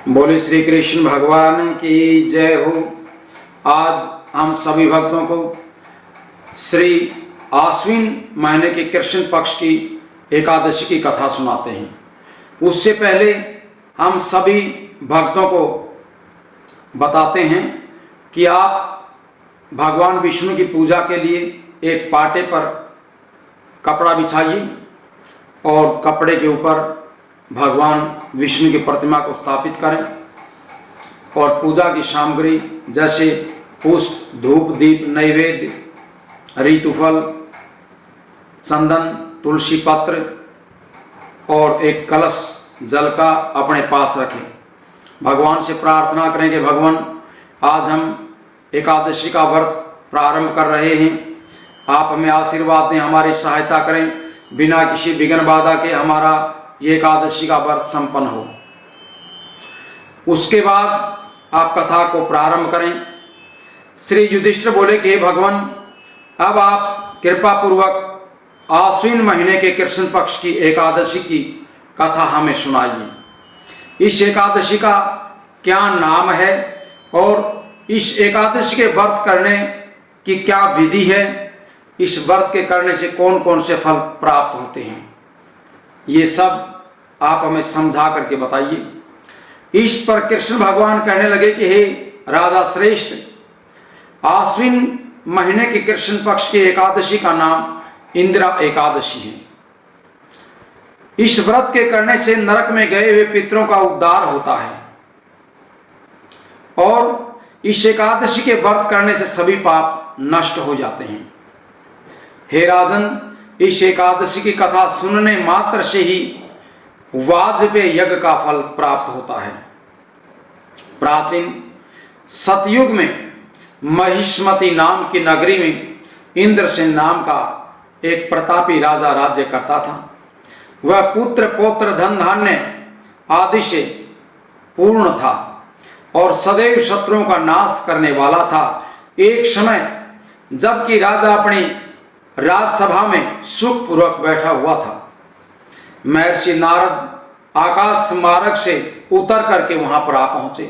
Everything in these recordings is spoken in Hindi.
बोले श्री कृष्ण भगवान की जय हो। आज हम सभी भक्तों को श्री आश्विन महीने के कृष्ण पक्ष की एकादशी की कथा सुनाते हैं। उससे पहले हम सभी भक्तों को बताते हैं कि आप भगवान विष्णु की पूजा के लिए एक पाटे पर कपड़ा बिछाइए और कपड़े के ऊपर भगवान विष्णु की प्रतिमा को स्थापित करें और पूजा की सामग्री जैसे पुष्प, धूप, दीप, नैवेद्य, ऋतुफल, चंदन, तुलसी पत्र और एक कलश जल का अपने पास रखें। भगवान से प्रार्थना करें कि भगवान, आज हम एकादशी का व्रत प्रारंभ कर रहे हैं, आप हमें आशीर्वाद दें, हमारी सहायता करें, बिना किसी विघ्न बाधा के हमारा ये एकादशी का व्रत संपन्न हो। उसके बाद आप कथा को प्रारंभ करें। श्री युधिष्ठिर बोले कि हे भगवान, अब आप कृपा पूर्वक आश्विन महीने के कृष्ण पक्ष की एकादशी की कथा हमें सुनाइए। इस एकादशी का क्या नाम है और इस एकादशी के व्रत करने की क्या विधि है, इस व्रत के करने से कौन कौन से फल प्राप्त होते हैं, ये सब आप हमें समझा करके बताइए। इस पर कृष्ण भगवान कहने लगे कि हे राजा श्रेष्ठ, आश्विन महीने के कृष्ण पक्ष की एकादशी का नाम इंदिरा एकादशी है। इस व्रत के करने से नरक में गए हुए पितरों का उद्धार होता है और इस एकादशी के व्रत करने से सभी पाप नष्ट हो जाते हैं। हे राजन, इस एकादशी की कथा सुनने मात्र से ही वाजपेय यज्ञ का फल प्राप्त होता है। प्राचीन सतयुग में महिष्मति नाम की नगरी में इंद्रसेन नाम का एक प्रतापी राजा राज्य करता था। वह पुत्र पौत्र धन धान्य आदि से पूर्ण था और सदैव शत्रुओं का नाश करने वाला था। एक समय जबकि राजा अपनी राजसभा में सुखपूर्वक बैठा हुआ था, महर्षि नारद आकाश मार्ग से उतर करके वहां पर आ पहुंचे।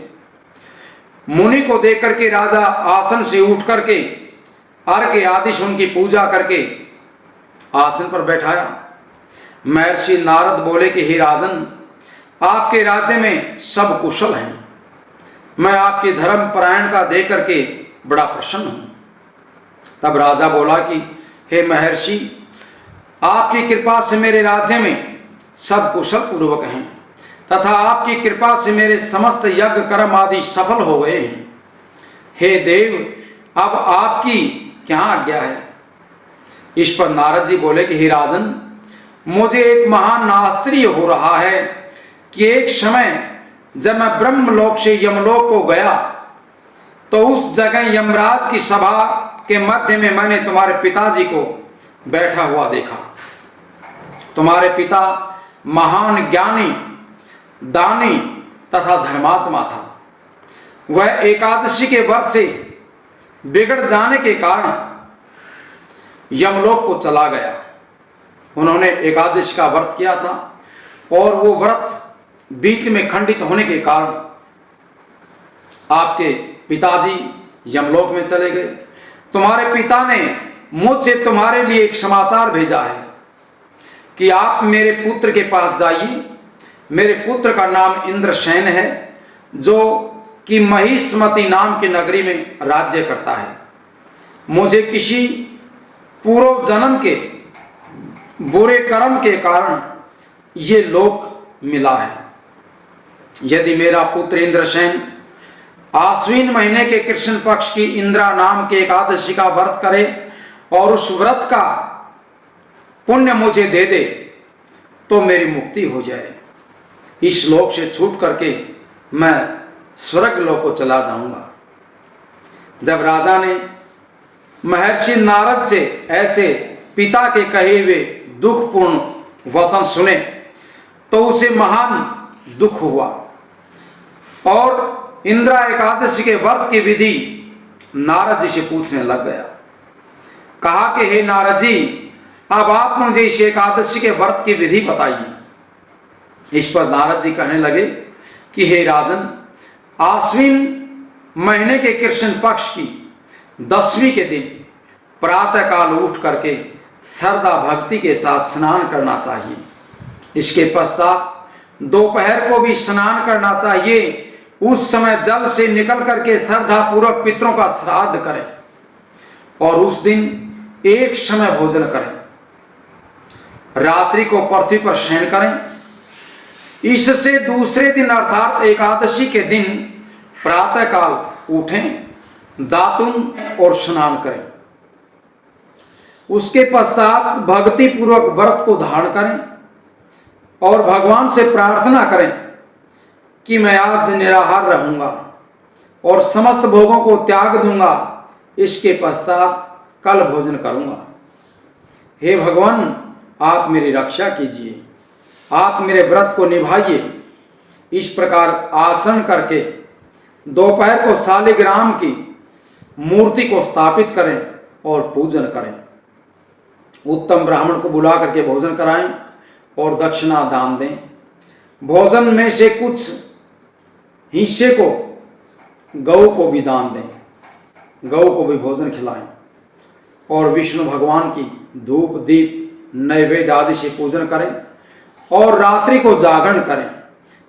मुनि को देख करके राजा आसन से उठ करके अर्घ्य आदि से उनकी पूजा करके आसन पर बैठाया। महर्षि नारद बोले कि हे राजन, आपके राज्य में सब कुशल हैं, मैं आपकी धर्म परायणता देख करके बड़ा प्रसन्न हूं। तब राजा बोला कि हे महर्षि, आपकी कृपा से मेरे राज्य में सब कुशल पूर्वक हैं तथा आपकी कृपा से मेरे समस्त यज्ञ कर्म आदि सफल हो गए हैं। हे देव, अब आपकी क्या आज्ञा है। इस पर नारद जी बोले कि हे राजन, मुझे एक महान आश्चर्य हो रहा है कि एक समय जब मैं ब्रह्मलोक से यमलोक को गया तो उस जगह यमराज की सभा के मध्य में मैंने तुम्हारे पिताजी को बैठा हुआ देखा। तुम्हारे पिता महान ज्ञानी, दानी तथा धर्मात्मा था। वह एकादशी के व्रत से बिगड़ जाने के कारण यमलोक को चला गया। उन्होंने एकादशी का व्रत किया था और वो व्रत बीच में खंडित होने के कारण आपके पिताजी यमलोक में चले गए। तुम्हारे पिता ने मुझसे तुम्हारे लिए एक समाचार भेजा है कि आप मेरे पुत्र के पास जाइए। मेरे पुत्र का नाम इंद्रसेन है, जो कि महिष्मति नाम की नगरी में राज्य करता है। मुझे किसी पूर्व जन्म के बुरे कर्म के कारण ये लोक मिला है। यदि मेरा पुत्र इंद्रसेन आश्विन महीने के कृष्ण पक्ष की इंद्रा नाम के एकादशी का व्रत करे और उस व्रत का पुण्य मुझे दे दे तो मेरी मुक्ति हो जाए। इस लोक से छूट करके मैं स्वर्ग लोक को चला जाऊंगा। जब राजा ने महर्षि नारद से ऐसे पिता के कहे हुए दुखपूर्ण वचन सुने तो उसे महान दुख हुआ और इंद्रा एकादशी के व्रत की विधि नारद जी से पूछने लग गया। कहा कि हे नारद जी, अब आप मुझे इस एकादशी के व्रत की विधि बताइए। इस पर नारद जी कहने लगे कि हे राजन, आश्विन महीने के कृष्ण पक्ष की 10वीं के दिन प्रातःकाल उठ करके श्रद्धा भक्ति के साथ स्नान करना चाहिए। इसके पश्चात दोपहर को भी स्नान करना चाहिए। उस समय जल से निकल करके श्रद्धा पूर्वक पितरों का श्राद्ध करें और उस दिन एक समय भोजन करें। रात्रि को पृथ्वी पर शयन करें। इससे दूसरे दिन अर्थात एकादशी के दिन प्रातःकाल उठें, दातुन और स्नान करें। उसके पश्चात भक्ति पूर्वक व्रत को धारण करें और भगवान से प्रार्थना करें कि मैं आज निराहार रहूंगा और समस्त भोगों को त्याग दूंगा। इसके पश्चात कल भोजन करूंगा। हे भगवान, आप मेरी रक्षा कीजिए, आप मेरे व्रत को निभाइए। इस प्रकार आचरण करके दोपहर को शालिग्राम की मूर्ति को स्थापित करें और पूजन करें। उत्तम ब्राह्मण को बुला करके भोजन कराएं और दक्षिणा दान दें। भोजन में से कुछ हिस्से को गौ को भी दान दें, गौ को भी भोजन खिलाएं और विष्णु भगवान की धूप दीप नैवेद्य आदि से पूजन करें और रात्रि को जागरण करें।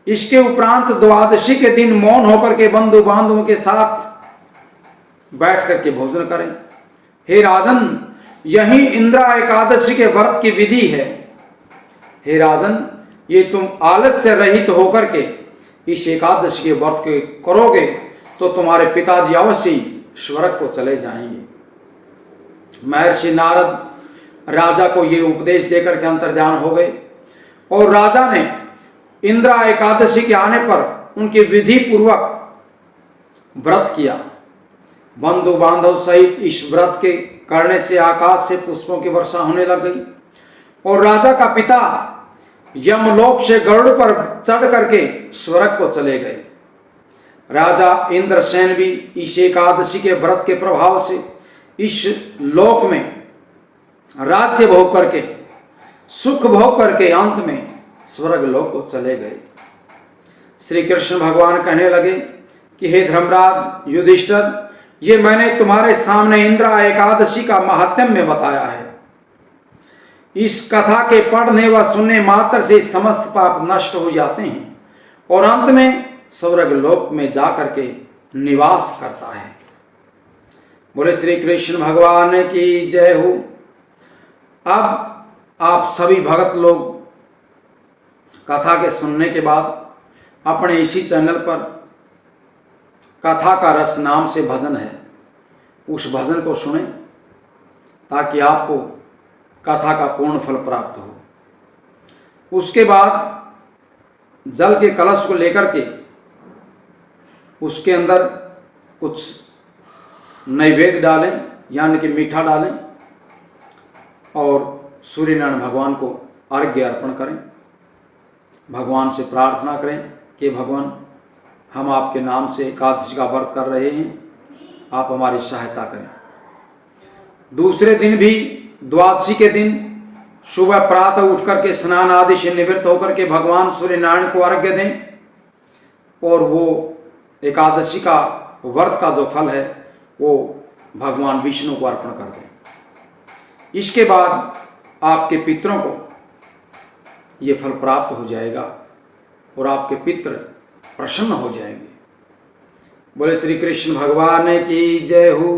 इसके उपरांत द्वादशी के दिन मौन होकर के बंधु बांधवों के साथ बैठ करके भोजन करें। हे राजन, यही इंद्रा एकादशी के व्रत की विधि है। हे राजन, ये तुम आलस्य रहित होकर के इस एकादशी के व्रत के करोगे तो तुम्हारे पिताजी अवश्य ही स्वर्ग को चले जाएंगे। महर्षि नारद राजा को ये उपदेश देकर के अंतर्ध्यान हो गए और राजा ने इंद्रा एकादशी के आने पर उनकी विधि पूर्वक व्रत किया। बंधु बांधव सहित इस व्रत के करने से आकाश से पुष्पों की वर्षा होने लग गई और राजा का पिता यमलोक से गरुड़ पर चढ़ करके स्वर्ग को चले गए। राजा इंद्रसेन भी इस एकादशी के व्रत के प्रभाव से इस लोक में राज्य भोग करके सुख भोग करके अंत में स्वर्ग लोक को चले गए। श्री कृष्ण भगवान कहने लगे कि हे धर्मराज युधिष्ठिर, ये मैंने तुम्हारे सामने इंद्रा एकादशी का महात्म्य बताया है। इस कथा के पढ़ने व सुनने मात्र से समस्त पाप नष्ट हो जाते हैं और अंत में स्वर्ग लोक में जाकर के निवास करता है। बोले श्री कृष्ण भगवान की जय हो। अब आप सभी भगत लोग कथा के सुनने के बाद अपने इसी चैनल पर कथा का रस नाम से भजन है, उस भजन को सुनें ताकि आपको कथा का पूर्ण फल प्राप्त हो। उसके बाद जल के कलश को लेकर के उसके अंदर कुछ नैवेद्य डालें, यानी कि मीठा डालें और सूर्यनारायण भगवान को अर्घ्य अर्पण करें। भगवान से प्रार्थना करें कि भगवान, हम आपके नाम से एकादशी का व्रत कर रहे हैं, आप हमारी सहायता करें। दूसरे दिन भी द्वादशी के दिन सुबह प्रातः उठ करके स्नान आदि से निवृत्त होकर के भगवान सूर्यनारायण को अर्घ्य दें और वो एकादशी का व्रत का जो फल है वो भगवान विष्णु को अर्पण कर दें। इसके बाद आपके पितरों को ये फल प्राप्त हो जाएगा और आपके पितृ प्रसन्न हो जाएंगे। बोले श्री कृष्ण भगवान की जय हो।